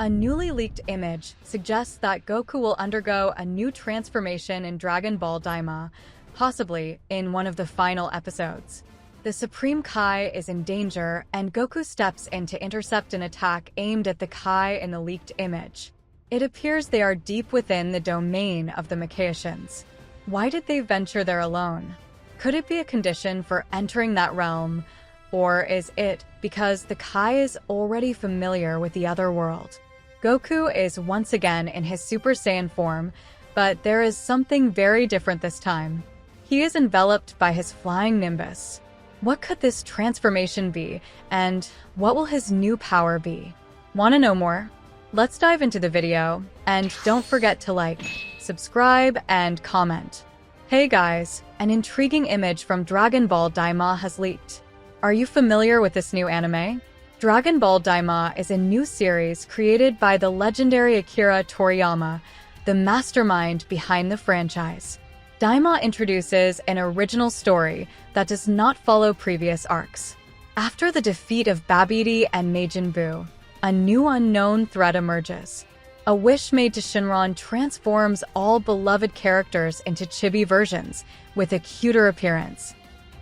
A newly leaked image suggests that Goku will undergo a new transformation in Dragon Ball Daima, possibly in one of the final episodes. The Supreme Kai is in danger, and Goku steps in to intercept an attack aimed at the Kai in the leaked image. It appears they are deep within the domain of the Makaishans. Why did they venture there alone? Could it be a condition for entering that realm? Or is it because the Kai is already familiar with the other world? Goku is once again in his Super Saiyan form, but there is something very different this time. He is enveloped by his flying Nimbus. What could this transformation be, and what will his new power be? Want to know more? Let's dive into the video, and don't forget to like, subscribe, and comment. Hey guys, an intriguing image from Dragon Ball Daima has leaked. Are you familiar with this new anime? Dragon Ball Daima is a new series created by the legendary Akira Toriyama, the mastermind behind the franchise. Daima introduces an original story that does not follow previous arcs. After the defeat of Babidi and Majin Buu, a new unknown threat emerges. A wish made to Shinron transforms all beloved characters into chibi versions with a cuter appearance.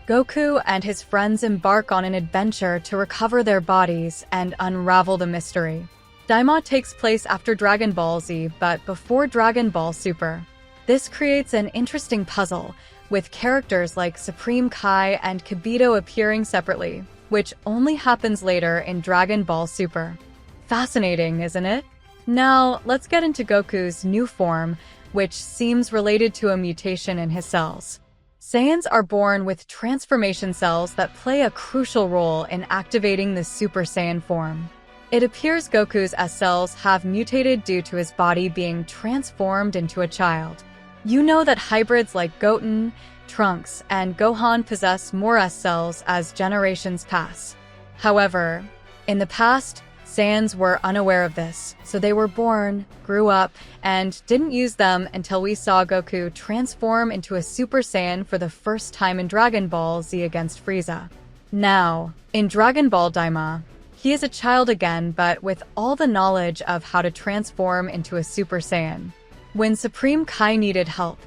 Goku and his friends embark on an adventure to recover their bodies and unravel the mystery. Daima takes place after Dragon Ball Z, but before Dragon Ball Super. This creates an interesting puzzle, with characters like Supreme Kai and Kibito appearing separately, which only happens later in Dragon Ball Super. Fascinating, isn't it? Now, let's get into Goku's new form, which seems related to a mutation in his cells. Saiyans are born with transformation cells that play a crucial role in activating the Super Saiyan form. It appears Goku's S cells have mutated due to his body being transformed into a child. You know that hybrids like Goten, Trunks, and Gohan possess more S cells as generations pass. However, in the past, Saiyans were unaware of this, so they were born, grew up, and didn't use them until we saw Goku transform into a Super Saiyan for the first time in Dragon Ball Z against Frieza. Now, in Dragon Ball Daima, he is a child again, but with all the knowledge of how to transform into a Super Saiyan. When Supreme Kai needed help,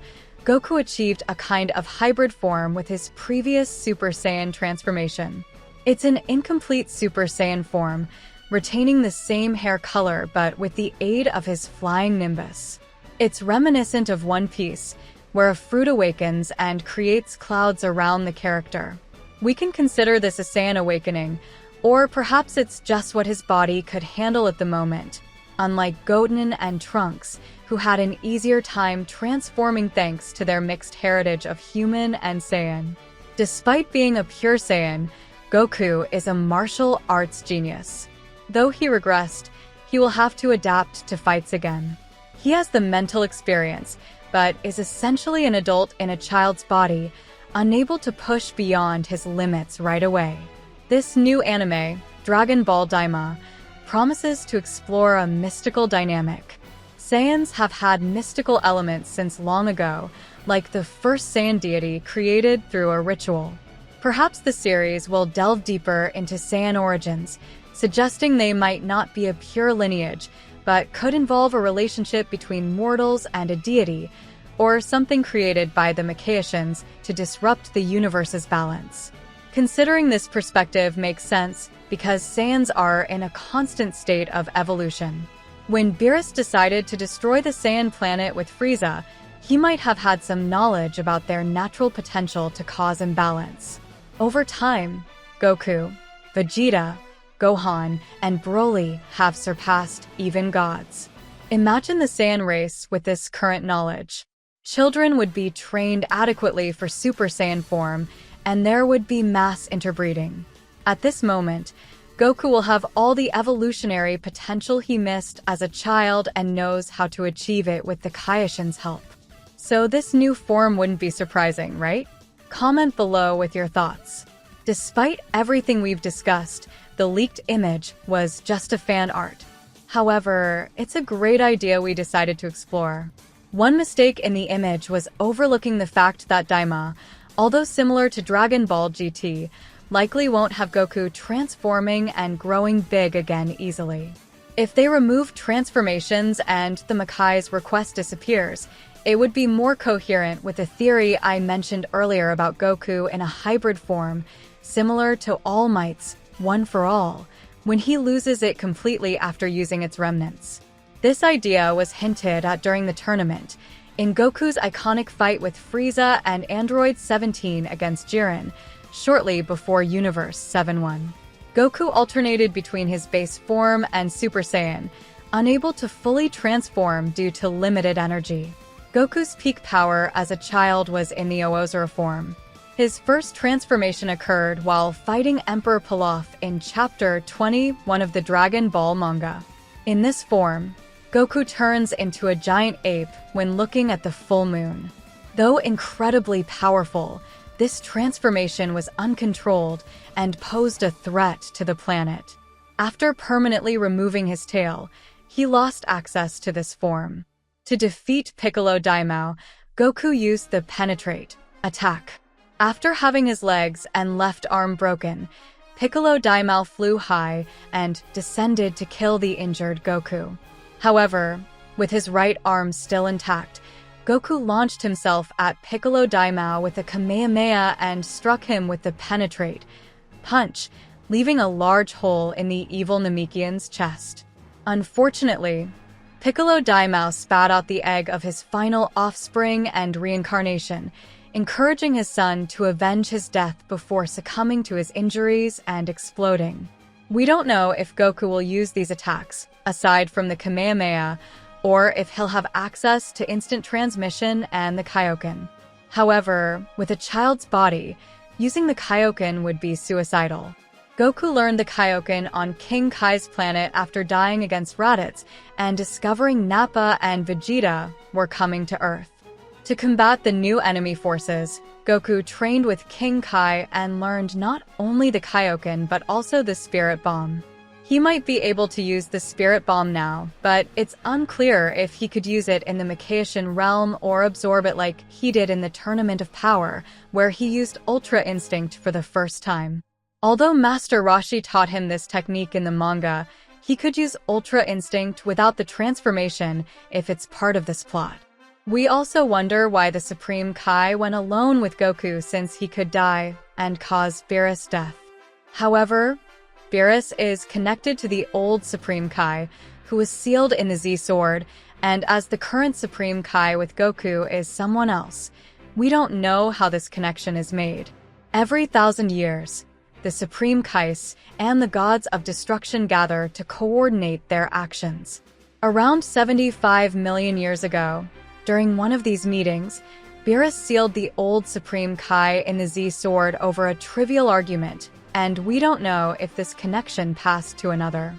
Goku achieved a kind of hybrid form with his previous Super Saiyan transformation. It's an incomplete Super Saiyan form, retaining the same hair color but with the aid of his flying Nimbus. It's reminiscent of One Piece, where a fruit awakens and creates clouds around the character. We can consider this a Saiyan awakening, or perhaps it's just what his body could handle at the moment, unlike Goten and Trunks, who had an easier time transforming thanks to their mixed heritage of human and Saiyan. Despite being a pure Saiyan, Goku is a martial arts genius. Though he regressed, he will have to adapt to fights again. He has the mental experience, but is essentially an adult in a child's body, unable to push beyond his limits right away. This new anime, Dragon Ball Daima, promises to explore a mystical dynamic. Saiyans have had mystical elements since long ago, like the first Saiyan deity created through a ritual. Perhaps the series will delve deeper into Saiyan origins, suggesting they might not be a pure lineage, but could involve a relationship between mortals and a deity, or something created by the Makaishans to disrupt the universe's balance. Considering this perspective makes sense because Saiyans are in a constant state of evolution. When Beerus decided to destroy the Saiyan planet with Frieza, he might have had some knowledge about their natural potential to cause imbalance. Over time, Goku, Vegeta, Gohan, and Broly have surpassed even gods. Imagine the Saiyan race with this current knowledge. Children would be trained adequately for Super Saiyan form, and there would be mass interbreeding. At this moment, Goku will have all the evolutionary potential he missed as a child and knows how to achieve it with the Kaishin's help. So this new form wouldn't be surprising, right? Comment below with your thoughts. Despite everything we've discussed, the leaked image was just a fan art. However, it's a great idea we decided to explore. One mistake in the image was overlooking the fact that Daima, although similar to Dragon Ball GT, likely won't have Goku transforming and growing big again easily. If they remove transformations and the Makai's request disappears, it would be more coherent with the theory I mentioned earlier about Goku in a hybrid form, similar to All Might's One for All, when he loses it completely after using its remnants. This idea was hinted at during the tournament, in Goku's iconic fight with Frieza and Android 17 against Jiren, shortly before Universe 7-1. Goku alternated between his base form and Super Saiyan, unable to fully transform due to limited energy. Goku's peak power as a child was in the Oozora form. His first transformation occurred while fighting Emperor Pilaf in Chapter 21 of the Dragon Ball manga. In this form, Goku turns into a giant ape when looking at the full moon. Though incredibly powerful, this transformation was uncontrolled and posed a threat to the planet. After permanently removing his tail, he lost access to this form. To defeat Piccolo Daima, Goku used the Penetrate attack. After having his legs and left arm broken, Piccolo Daima flew high and descended to kill the injured Goku. However, with his right arm still intact, Goku launched himself at Piccolo Daima with a Kamehameha and struck him with the Penetrate punch, leaving a large hole in the evil Namekian's chest. Unfortunately, Piccolo Daima spat out the egg of his final offspring and reincarnation, encouraging his son to avenge his death before succumbing to his injuries and exploding. We don't know if Goku will use these attacks, aside from the Kamehameha, or if he'll have access to instant transmission and the Kaioken. However, with a child's body, using the Kaioken would be suicidal. Goku learned the Kaioken on King Kai's planet after dying against Raditz and discovering Nappa and Vegeta were coming to Earth. To combat the new enemy forces, Goku trained with King Kai and learned not only the Kaioken but also the Spirit Bomb. He might be able to use the Spirit Bomb now, but it's unclear if he could use it in the Makaishan realm or absorb it like he did in the Tournament of Power, where he used Ultra Instinct for the first time. Although Master Roshi taught him this technique in the manga, he could use Ultra Instinct without the transformation if it's part of this plot. We also wonder why the Supreme Kai went alone with Goku since he could die and cause Beerus' death. However, Beerus is connected to the old Supreme Kai, who was sealed in the Z-Sword, and as the current Supreme Kai with Goku is someone else, we don't know how this connection is made. Every 1,000 years, the Supreme Kais and the gods of destruction gather to coordinate their actions. Around 75 million years ago, during one of these meetings, Beerus sealed the old Supreme Kai in the Z-Sword over a trivial argument, and we don't know if this connection passed to another.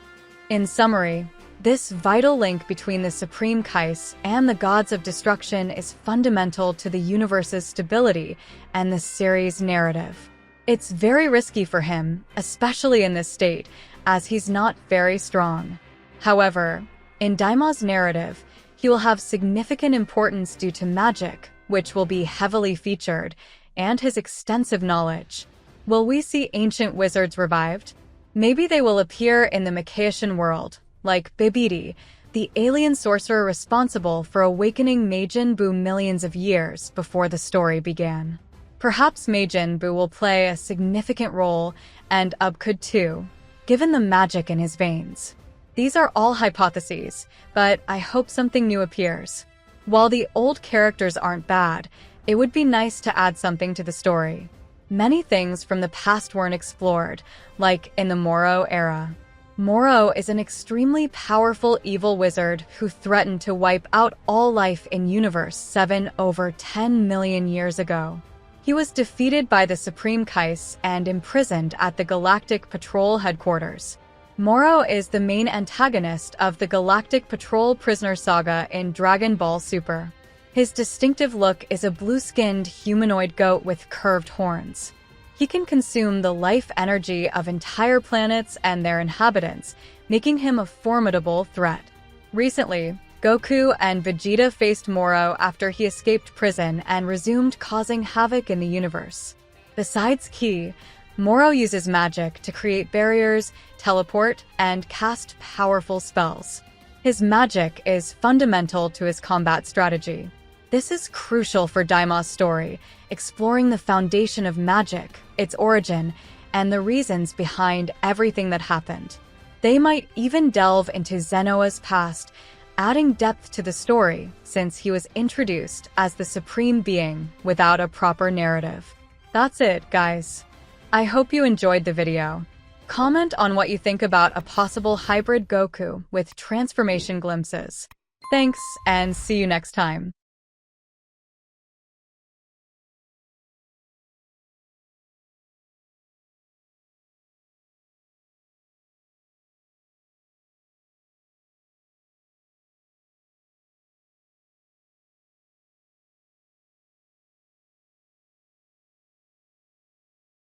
In summary, this vital link between the Supreme Kais and the gods of destruction is fundamental to the universe's stability and the series' narrative. It's very risky for him, especially in this state, as he's not very strong. However, in Daima's narrative, he will have significant importance due to magic, which will be heavily featured, and his extensive knowledge. Will we see ancient wizards revived? Maybe they will appear in the Makaishan world, like Bibidi, the alien sorcerer responsible for awakening Majin Buu millions of years before the story began. Perhaps Majin Buu will play a significant role, and Ub could too, given the magic in his veins. These are all hypotheses, but I hope something new appears. While the old characters aren't bad, it would be nice to add something to the story. Many things from the past weren't explored, like in the Moro era. Moro is an extremely powerful evil wizard who threatened to wipe out all life in Universe 7 over 10 million years ago. He was defeated by the Supreme Kais and imprisoned at the Galactic Patrol headquarters. Moro is the main antagonist of the Galactic Patrol Prisoner Saga in Dragon Ball Super. His distinctive look is a blue-skinned humanoid goat with curved horns. He can consume the life energy of entire planets and their inhabitants, making him a formidable threat. Recently, Goku and Vegeta faced Moro after he escaped prison and resumed causing havoc in the universe. Besides Ki, Moro uses magic to create barriers, teleport, and cast powerful spells. His magic is fundamental to his combat strategy. This is crucial for Daima's story, exploring the foundation of magic, its origin, and the reasons behind everything that happened. They might even delve into Zenoa's past, adding depth to the story since he was introduced as the supreme being without a proper narrative. That's it, guys. I hope you enjoyed the video. Comment on what you think about a possible hybrid Goku with transformation glimpses. Thanks, and see you next time.